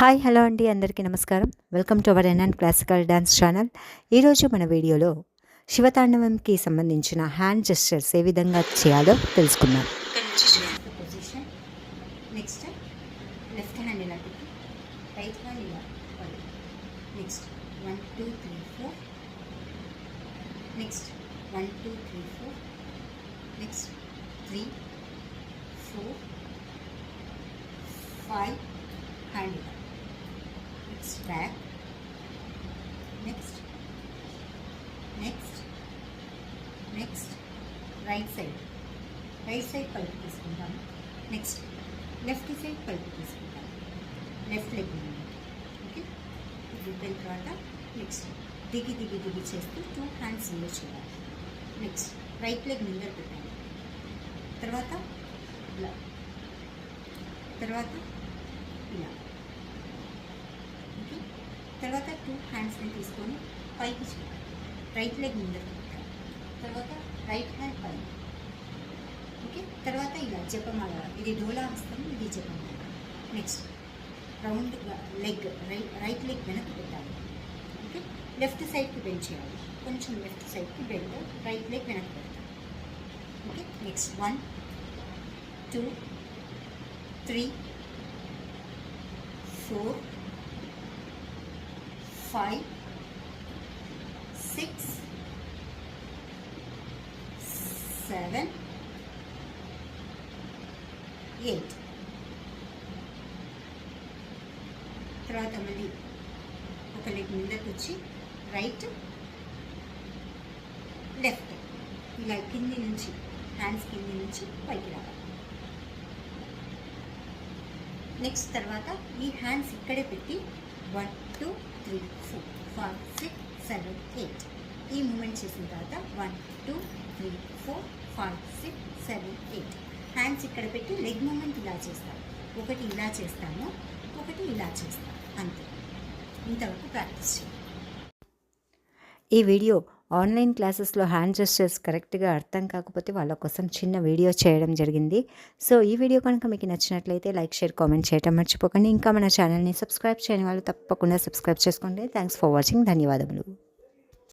Hi hello అండి, అందరికీ నమస్కారం. Welcome to our NN classical dance channel. ఈరోజు మన వీడియోలో శివతాండవంకి సంబంధించిన హ్యాండ్ జెస్చర్స్ ఏ విధంగా చేయాలో తెలుసుకుందాం. పొజిషన్, నెక్స్ట్ లెఫ్ట్ హ్యాండ్ ఇలా పెట్టి రైట్ హ్యాండ్ ఇలా పడి, నెక్స్ట్ 1 2 3 4, నెక్స్ట్ 1 2 3 4, నెక్స్ట్ 3 4 5 హ్యాండ్ ఇలా, next back, next right side పైకి తీసుకుంటాము. నెక్స్ట్ లెఫ్ట్ సైడ్ పైకి తీసుకుంటాము, లెఫ్ట్ లెగ్ ఓకే. ఇది అయిన తర్వాత నెక్స్ట్ దిగి చేస్తూ 2 హ్యాండ్స్ యూజ్ చేయాలి. నెక్స్ట్ రైట్ లెగ్ ముందర పెట్టాలి, తర్వాత ఇలా, తర్వాత ఇలా, తర్వాత 2 హ్యాండ్స్ని తీసుకొని పైకి చేయాలి. రైట్ లెగ్ ముందర పెట్టాలి, తర్వాత రైట్ హ్యాండ్ పైన ఓకే. తర్వాత ఇలా జపమాల, ఇది డోలా హస్తం, ఇది జపమాల. Next round leg right leg వెనక్కి పెట్టాలి ఓకే. లెఫ్ట్ సైడ్కి బెండ్ చేయాలి, కొంచెం లెఫ్ట్ సైడ్కి బెండ్, రైట్ లెగ్ వెనక్కి పెడతాం ఓకే. నెక్స్ట్ 1 2 3 4 5 6 7 8. తర్వాత మళ్ళీ ఒక లెగ్ ముందరికి వచ్చి రైట్ లెఫ్ట్ ఇలా కింది నుంచి హ్యాండ్స్ కింది నుంచి పైకి రావాలి. నెక్స్ట్ తర్వాత ఈ హ్యాండ్స్ ఇక్కడే పెట్టి 1 2 3 4 5 6 7 8 ఈ మూమెంట్ చేసిన తర్వాత 1 2 3 4 5 6 7 8 హ్యాండ్స్ ఇక్కడ పెట్టి లెగ్ మూమెంట్ ఇలా చేస్తాం. ఒకటి ఇలా చేస్తాము, ఒకటి ఇలా చేస్తాం, అంతే. ఇంతవరకు ప్రాక్టీస్ చేయాలి. ఈ వీడియో ఆన్లైన్ క్లాసెస్లో హ్యాండ్ జెస్చర్స్ కరెక్ట్గా అర్థం కాకపోతే వాళ్ళ కోసం చిన్న వీడియో చేయడం జరిగింది. సో ఈ వీడియో కనుక మీకు నచ్చినట్లయితే లైక్, షేర్, కామెంట్ చేయడం మర్చిపోకండి. ఇంకా మన ఛానల్ని సబ్స్క్రైబ్ చేయని వాళ్ళు తప్పకుండా సబ్స్క్రైబ్ చేసుకోండి. Thanks for watching. ధన్యవాదములు.